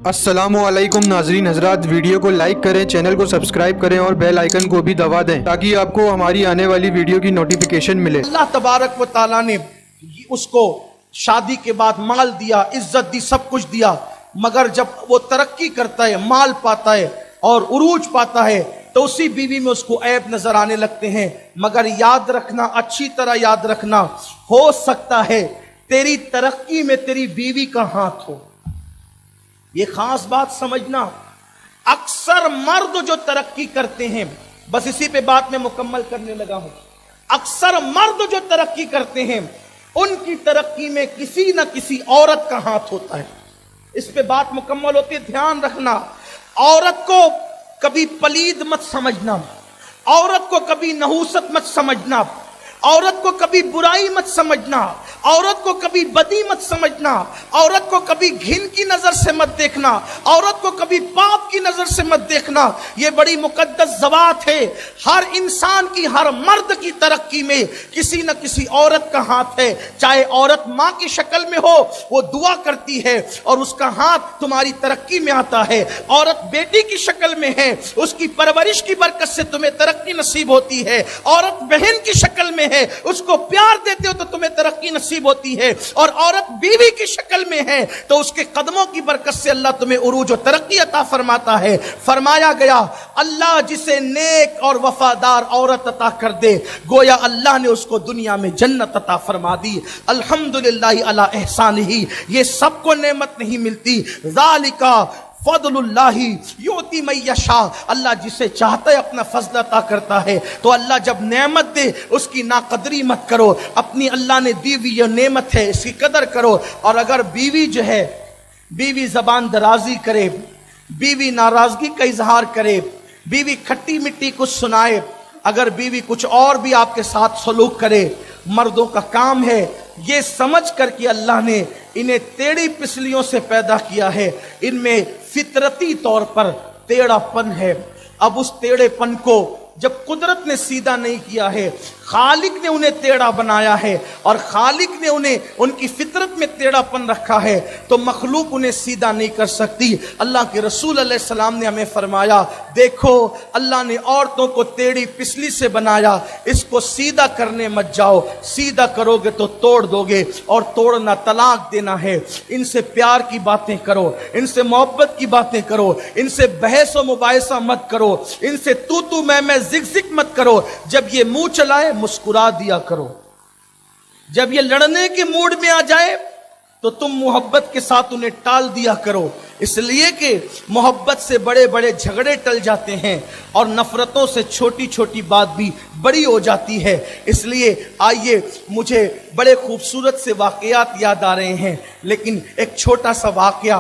अस्सलामुअलैकुम नाजरीन हजरात, वीडियो को लाइक करें, चैनल को सब्सक्राइब करें और बेल आइकन को भी दबा दें ताकि आपको हमारी आने वाली वीडियो की नोटिफिकेशन मिले। अल्लाह तबारक व तआला ने उसको शादी के बाद माल दिया, इज्जत दी, सब कुछ दिया, मगर जब वो तरक्की करता है, माल पाता है और उरूज पाता है तो उसी बीवी में उसको ऐब नजर आने लगते हैं। मगर याद रखना, अच्छी तरह याद रखना, हो सकता है तेरी तरक्की में तेरी बीवी का हाथ हो। ये खास बात समझना। अक्सर मर्द जो तरक्की करते हैं, बस इसी पे बात में मुकम्मल करने लगा हूं, अक्सर मर्द जो तरक्की करते हैं उनकी तरक्की में किसी न किसी औरत का हाथ होता है। इस पे बात मुकम्मल होती है, ध्यान रखना। औरत को कभी पलीद मत समझना, औरत को कभी नहूसत मत समझना, औरत को कभी बुराई मत समझना, औरत को कभी बदी मत समझना, औरत को कभी घिन की नजर से मत देखना, औरत को कभी पाप की नजर से मत देखना। ये बड़ी मुकद्दस ज़बात है। हर इंसान की, हर मर्द की तरक्की में किसी न किसी औरत का हाथ है। चाहे औरत माँ की शक्ल में हो, वो दुआ करती है और उसका हाथ तुम्हारी तरक्की में आता है। औरत बेटी की शक्ल में है, उसकी परवरिश की बरकत से तुम्हें तरक्की नसीब होती है। औरत बहन की शक्ल में है, उसको प्यार देते हो तो तुम्हें तरक्की नसीब होती है। और औरत बीवी की शक्ल में है तो उसके कदमों की बरकत से अल्लाह तुम्हें उरूज और तरक्की अता फरमाता है। फरमाया गया, अल्लाह जिसे नेक और वफादार औरत अता कर दे, गोया अल्लाह ने उसको दुनिया में जन्नत अता फरमा दी। अल्हम्दुलिल्लाह अला एहसानिही। ये सबको नेमत नहीं मिलती। ज़ालिका फज़लुल्लाहि युती मन यशा। अल्लाह जिसे चाहता है अपना फजल अता करता है। तो अल्लाह जब नेमत दे उसकी नाकदरी मत करो। अपनी अल्लाह ने दी हुई ये नेमत है, इसकी कदर करो। और अगर बीवी जो है, बीवी जबान दराजी करे, बीवी नाराजगी का इजहार करे, बीवी खट्टी मिट्टी कुछ सुनाए, अगर बीवी कुछ और भी आपके साथ सलूक करे, मर्दों का काम है ये समझ कर कि अल्लाह ने इन्हें टेढ़ी पिसलियों से पैदा किया है, इनमें फितरती तौर पर टेढ़ापन है। अब उस टेढ़ेपन को जब कुदरत ने सीधा नहीं किया है, खालिक ने उन्हें टेढ़ा बनाया है और खालिक ने उन्हें उनकी फितरत में टेढ़ापन रखा है, तो मखलूक उन्हें सीधा नहीं कर सकती। अल्लाह के रसूल अलैहि सलाम ने हमें फरमाया, देखो अल्लाह ने औरतों को टेढ़ी पिसली से बनाया, इसको सीधा करने मत जाओ, सीधा करोगे तो तोड़ दोगे और तोड़ना तलाक देना है। इनसे प्यार की बातें करो, इनसे मोहब्बत की बातें करो, इनसे बहस व मुबाहिसा मत करो, इनसे तू मैं जिक मत करो। जब ये मुंह चलाए मुस्कुरा दिया करो। जब ये लड़ने के मूड में आ जाए तो तुम मोहब्बत के साथ उन्हें टाल दिया करो, इसलिए कि मोहब्बत से बड़े बड़े झगड़े टल जाते हैं और नफरतों से छोटी छोटी बात भी बड़ी हो जाती है। इसलिए आइए, मुझे बड़े खूबसूरत से वाकयात याद आ रहे हैं, लेकिन एक छोटा सा वाकया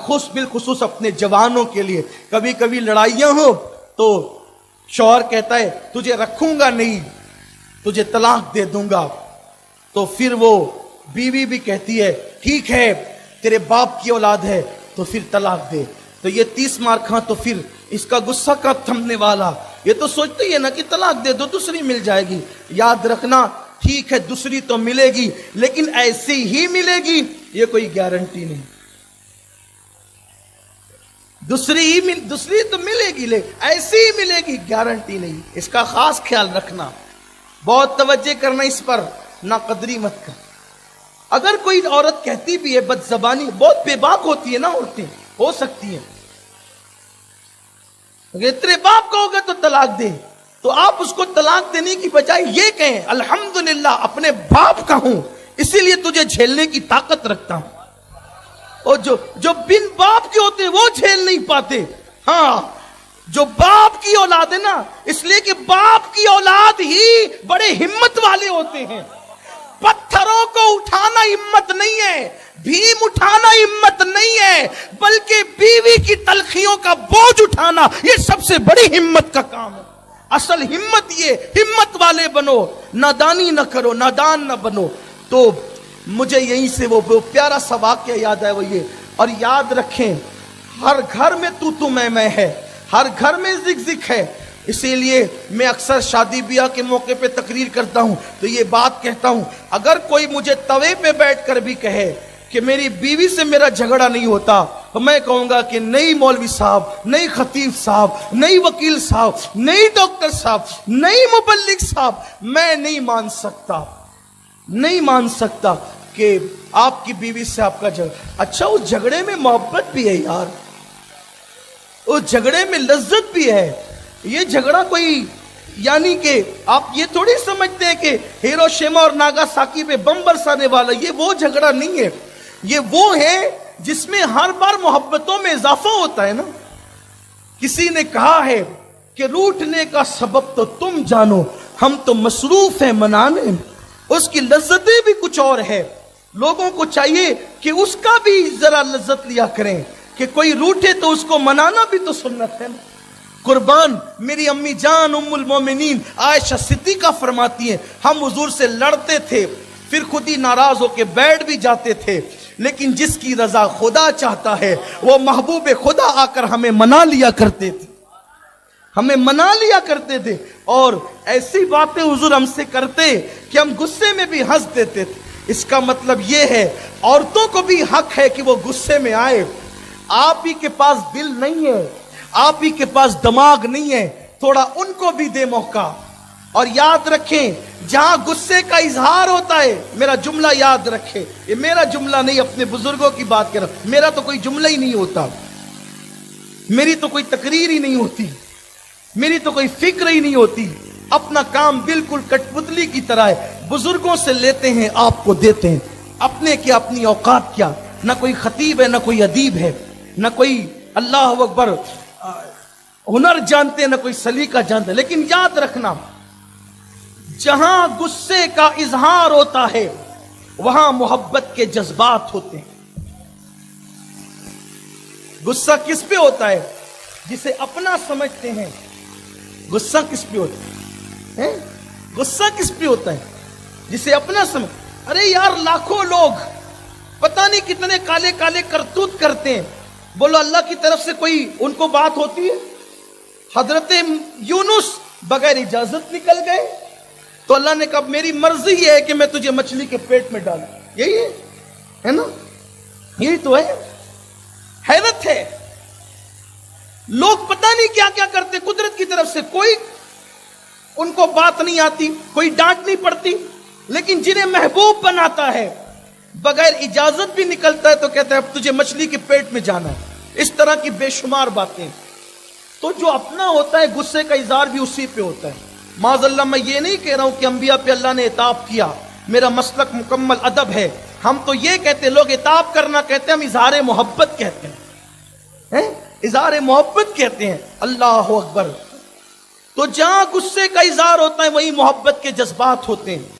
बिलखुसूस अपने जवानों के लिए। कभी कभी लड़ाइयां हो तो शौहर कहता है तुझे रखूंगा नहीं, तुझे तलाक दे दूंगा, तो फिर वो बीवी भी कहती है ठीक है तेरे बाप की औलाद है तो फिर तलाक दे। तो ये 30 मार खा तो फिर इसका गुस्सा कब थमने वाला। ये तो सोचते ही है ना कि तलाक दे दो दूसरी मिल जाएगी। याद रखना, ठीक है दूसरी तो मिलेगी, लेकिन ऐसी ही मिलेगी ये कोई गारंटी नहीं। दूसरी तो मिलेगी, ले ऐसी ही मिलेगी, गारंटी नहीं। इसका खास ख्याल रखना, बहुत तवज्जो करना इस पर, ना कदरी मत कर। अगर कोई औरत कहती भी है बदजबानी, बहुत बेबाक होती है ना औरतें, हो सकती हैं, अगर तेरे बाप कहोगे तो तलाक दे, तो आप उसको तलाक देने की बजाय ये कहें अल्हम्दुलिल्लाह अपने बाप का हूं इसीलिए तुझे झेलने की ताकत रखता हूं। और जो बिन बाप के होते वो झेल नहीं पाते। हाँ, जो बाप की औलाद है ना, इसलिए कि बाप की औलाद ही बड़े हिम्मत वाले होते हैं। पत्थरों को उठाना हिम्मत नहीं है, भीम उठाना हिम्मत नहीं है, बल्कि बीवी की तलखियों का बोझ उठाना ये सबसे बड़ी हिम्मत का काम है। असल हिम्मत ये, हिम्मत वाले बनो, नादानी न करो, नादान न बनो। तो मुझे यहीं से वो प्यारा सा वाक्य याद है, वो ये। और याद रखें, हर घर में तू मैं है, हर घर में जिक है। इसीलिए मैं अक्सर शादी ब्याह के मौके पे तकरीर करता हूं तो ये बात कहता हूं, अगर कोई मुझे तवे पे बैठकर भी कहे कि मेरी बीवी से मेरा झगड़ा नहीं होता, तो मैं कहूंगा कि नहीं मौलवी साहब, नहीं खतीब साहब, नहीं वकील साहब, नहीं डॉक्टर साहब, नहीं मुबल्लिग साहब, मैं नहीं मान सकता कि आपकी बीवी से आपका झगड़ा। अच्छा, उस झगड़े में मोहब्बत भी है यार, उस झगड़े में लज्जत भी है। ये झगड़ा कोई यानी कि आप ये थोड़ी समझते हैं कि हिरोशिमा और नागासाकी पे बम बरसाने वाला, ये वो झगड़ा नहीं है। ये वो है जिसमें हर बार मोहब्बतों में इजाफा होता है ना। किसी ने कहा है कि रूठने का सबब तो तुम जानो, हम तो मसरूफ हैं मनाने में। उसकी लज्जतें भी कुछ और है। लोगों को चाहिए कि उसका भी जरा लज्जत लिया करें कि कोई रूठे तो उसको मनाना भी तो सुन्नत है ना। कुर्बान मेरी अम्मी जान उम्मुल मोमिनीन आयशा सिद्दीका फरमाती हैं, हम हुजूर से लड़ते थे, फिर खुद ही नाराज होकर बैठ भी जाते थे, लेकिन जिसकी रजा खुदा चाहता है वो महबूब खुदा आकर हमें मना लिया करते थे। और ऐसी बातें हुजूर हमसे करते कि हम गुस्से में भी हंस देते थे। इसका मतलब ये है औरतों को भी हक है कि वो गुस्से में आए। आप ही के पास दिल नहीं है, आप ही के पास दिमाग नहीं है, थोड़ा उनको भी दे मौका। और याद रखें, जहां गुस्से का इजहार होता है, मेरा जुमला याद रखें, ये मेरा जुमला नहीं, अपने बुजुर्गों की बात कर रहा हूं, मेरा तो कोई जुमला ही नहीं होता, मेरी तो कोई तकरीर ही नहीं होती, मेरी तो कोई फिक्र ही नहीं होती। अपना काम बिल्कुल कठपुतली की तरह है, बुजुर्गों से लेते हैं, आपको देते हैं। अपने क्या, अपनी औकात क्या, ना कोई खतीब है, ना कोई अदीब है, ना कोई अल्लाह अकबर हुनर जानते हैं, ना कोई सलीका जानते हैं। लेकिन याद रखना, जहां गुस्से का इजहार होता है वहां मोहब्बत के जज्बात होते हैं। गुस्सा किस पे होता है? जिसे अपना समझते हैं। गुस्सा किस पे होता है? गुस्सा किस पे होता है? जिसे अपना समझ। अरे यार, लाखों लोग पता नहीं कितने काले काले करतूत करते हैं, बोलो अल्लाह की तरफ से कोई उनको बात होती है? हजरत यूनुस बगैर इजाजत निकल गए तो अल्लाह ने कहा मेरी मर्जी ये है कि मैं तुझे मछली के पेट में डालूं। यही है ना? यही तो है। हैरत है, लोग पता नहीं क्या क्या करते कुदरत की तरफ से, कोई उनको बात नहीं आती, कोई डांट नहीं पड़ती, लेकिन जिन्हें महबूब बनाता है बगैर इजाजत भी निकलता है तो कहता है अब तुझे मछली के पेट में जाना है। इस तरह की बेशुमार बातें। तो जो अपना होता है गुस्से का इजहार भी उसी पे होता है। माज़अल्लाह, मैं ये नहीं कह रहा हूं कि अंबिया पे अल्लाह ने इताब किया, मेरा मसलक मुकम्मल अदब है। हम तो ये कहते हैं, लोग इताब करना कहते हैं, हम इजहार मोहब्बत कहते हैं, इजहार मोहब्बत कहते हैं। अल्लाह अकबर। तो जहां गुस्से का इजहार होता है वहीं मोहब्बत के जज्बात होते हैं।